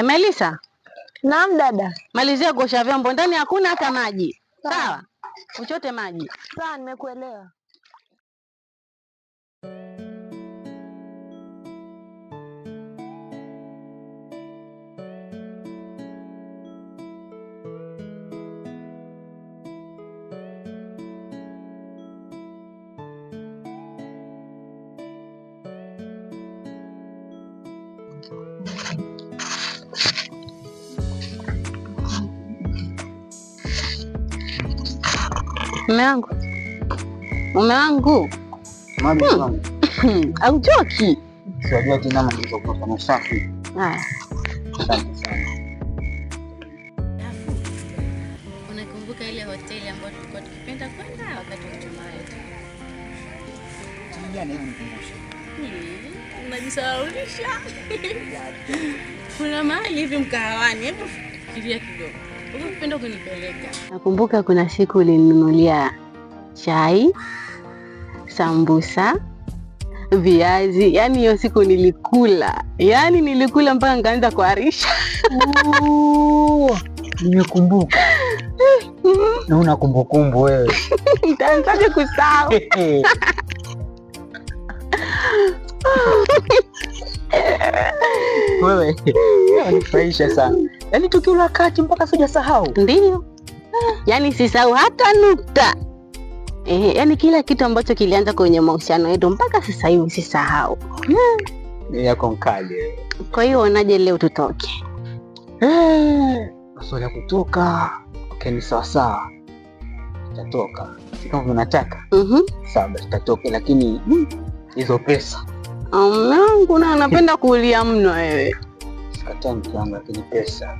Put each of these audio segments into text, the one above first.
Melissa. Naam dada. Malizia kuosha vyombo, ndani hakuna hata maji. Sawa? Uchote maji. Sawa, nimekuelewa. Mume wangu. Mami wangu. Hauchoki? Sijua tena mambo kwa kama safi. Haya. Asante sana. Unakumbuka ile hoteli ambayo tulikuwa tukipenda kwenda wakati wa chuma wetu? Jana hebu nikumbushe. Unajisahaulisha. Kuna mahali hivi mkahawani, hebu fikiria kidogo. Unapenda kunipeleka. Nakumbuka kuna siku ulininunulia chai, sambusa, viazi. Yaani hiyo siku nilikula. Yaani nilikula mpaka nikaanza kuharisha. Nimekumbuka. Na una kumbukumbu wewe. Nitaanzaje kusahau? Wewe unifurahisha sana. Yaani tukila kati mpaka sijasahau. Ndio. Yaani sisahau hata nukta. Yaani kila kitu ambacho kilianza kwenye mahusiano yetu mpaka sasa hivi sisahau. Yako mkali. Kwa hiyo unaje leo tutoke? Swali ya kutoka. Okay, ni sawa sawa. Tutatoka. Kama unataka. Sawa, tutatoka, lakini hizo pesa. Mungu, na napenda kulia mno wewe. Sikatai mke wangu, lakini pesa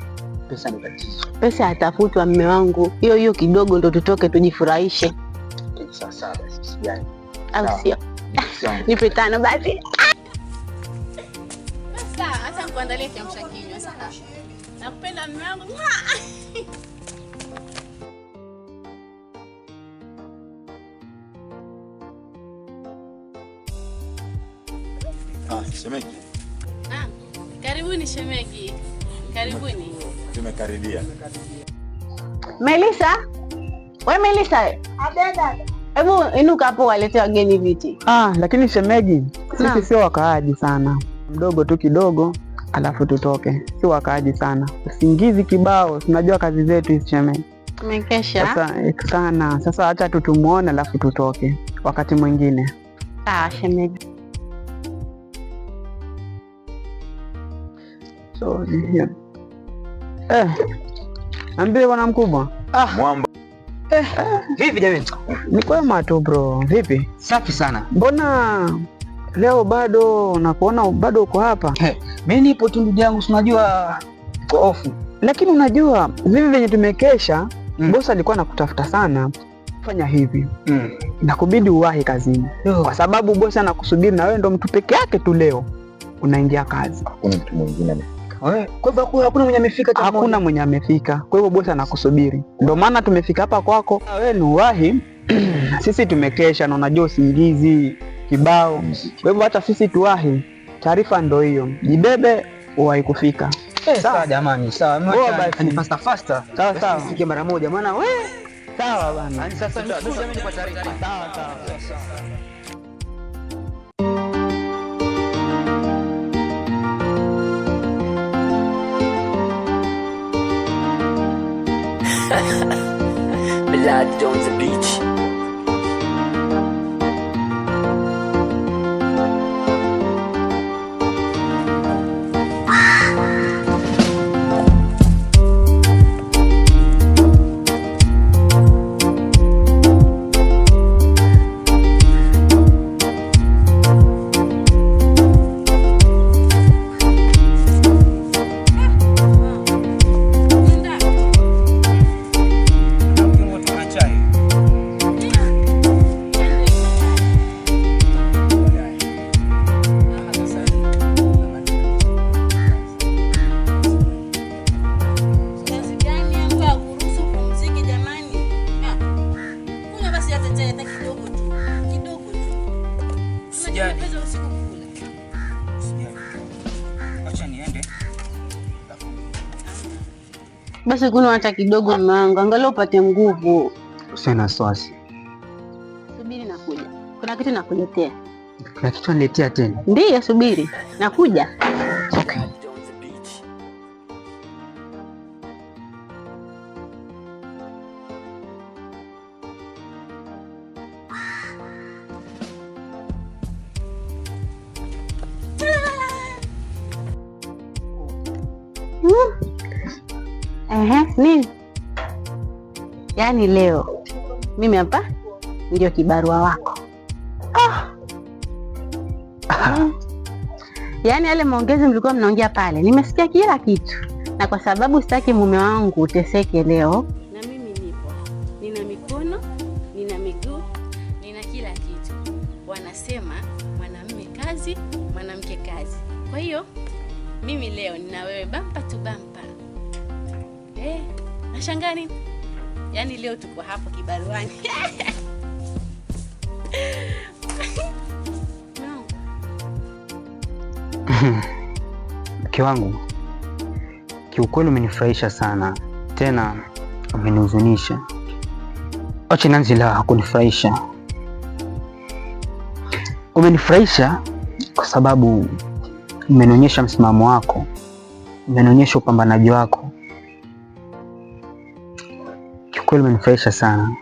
ni tatizo. Pesa hatafutwa mme wangu. Hiyo kidogo ndo tutoke tujifurahishe. Sawa basi, sijani. Au sio? Nipe tano basi. Sawa, hata nikuandalie kiamsha kinywa sana. Nakupenda mme wangu. Shemegi. Karibuni shemegi. Karibuni. Tumekaribia. Melissa? We Melissa? Dada. Hebu inuka hapo walete wageni viti. Lakini shemegi, sisi sio wakaaji sana. Mdogo tu kidogo, alafu tutoke. Si wakaaji sana. Usingizi kibao, tunajua kazi zetu hizi shemegi. Tumekesha. Sana. Sasa acha tutumuone alafu tutoke wakati mwingine. Shemegi. So, yeah. Ambie bwana mkubwa. Mwamba. Vipi jamani? Ni kwema tu bro. Vipi? Safi sana. Mbona leo bado nakuona bado uko hapa? Mimi nipo tu ndugu yangu, unajua kwa ofu. Lakini unajua vivi venye tumekesha, bosi alikuwa anakutafuta sana. Fanya hivi. Nakubidi uwahi kazini. Kwa sababu bosi anakusubiri na wewe ndo mtu peke yake tu leo unaingia kazi. Hakuna mtu mwingine. Kwa hivyo hakuna mwenye amefika tu. Hakuna mwenye amefika. Kwa hivyo bosi anakusubiri. Ndio maana tumefika hapa kwako. Wewe ni uwahi. Sisi tumekesha na unajua usingizi kibao. Kwa hivyo hata sisi tuwahi. Taarifa ndio hiyo. Jibebe uwahi kufika. Sawa jamani, sawa. Ni faster. Sawa. Fike mara moja maana Sawa bana. Yaani sasa nikuja mimi kwa taarifa. Sawa. Blood on the beach. Basi kuna hata kidogo mwanangu, angalau upate nguvu. Usina wasiwasi. Subiri nakuja. Kuna kitu nakuletea. Kuna kitu niletea tena? Ndiyo, subiri. Nakuja. Okay. Nini? Yaani leo mimi hapa ndio kibarua wako. Yaani yale maongezi mlikuwa mnaongea pale, nimesikia kila kitu, na kwa sababu sitaki mume wangu uteseke leo, na mimi nipo, nina mikono, nina miguu, nina kila kitu. Wanasema mwanamume kazi, mwanamke kazi. Kwa hiyo mimi leo nina wewe bampa tu bampa. Nashangaa nini? Yaani leo tuko hapo kibaruani. No. Mke wangu, kiukweli umenifurahisha sana, tena umenihuzunisha. Acha nanzi la hakunifurahisha. Umenifurahisha kwa sababu umenionyesha msimamo wako, umenionyesha upambanaji wako. Kiukweli umenifurahisha sana.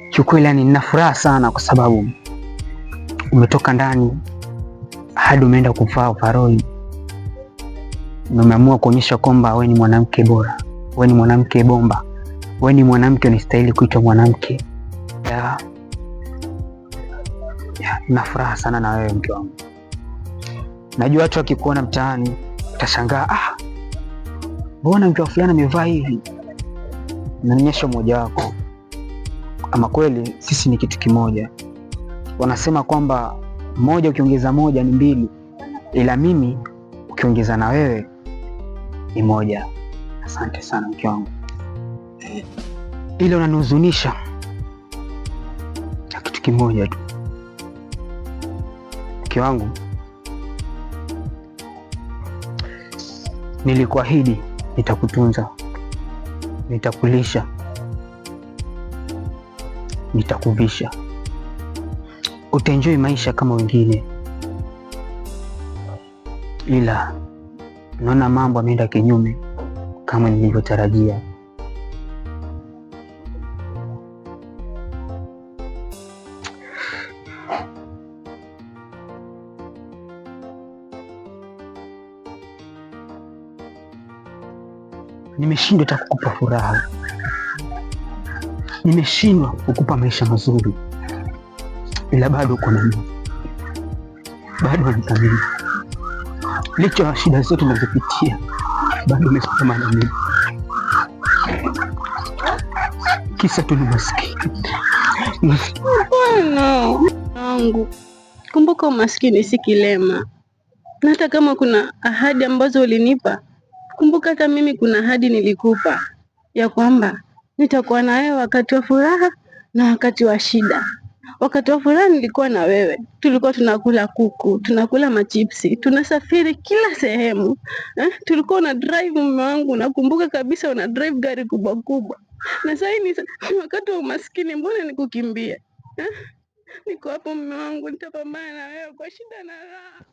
Kiukweli yani nina furaha sana kwa sababu umetoka ndani hadi umeenda kuvaa Faroi. Umeamua kuonyesha kwamba wewe ni mwanamke bora, wewe ni mwanamke bomba, wewe ni mwanamke unastahili kuitwa mwanamke. Nina furaha sana na wewe mke wangu. Najua watu wakikuona mtaani utashangaa, mbona mke wa fulani amevaa hivi? Naonyesha umoja wako. Ama kweli sisi ni kitu kimoja. Wanasema kwamba moja ukiongeza moja ni mbili, ila mimi ukiongeza na wewe ni moja. Asante sana mke wangu. Ile unanihuzunisha na kitu kimoja tu. Mke wangu, nilikuahidi nitakutunza, nitakulisha, nitakuvisha, utaenjoy maisha kama wengine, ila naona mambo yameenda kinyume kama nilivyotarajia. Nimeshindwa hata kukupa furaha, nimeshindwa kukupa maisha mazuri, ila bado uko na mimi, bado unanithamini. Licha ya shida zote unazopitia, bado umesimama na mimi. Kisa tu ni maskini. Bwana wangu, kumbuka umaskini si kilema. Na hata kama kuna ahadi ambazo ulinipa, kumbuka hata mimi kuna ahadi nilikupa ya kwamba nitakuwa na wewe wakati wa furaha na wakati wa shida. Wakati wa furaha nilikuwa na wewe, tulikuwa tunakula kuku, tunakula machipsi, tunasafiri kila sehemu. Tulikuwa una drive mume wangu, nakumbuka kabisa una drive gari kubwa kubwa. Na sasa ni wakati wa umaskini, mbona nikukimbia? Niko hapo mume wangu, nitapambana na wewe kwa shida na raha.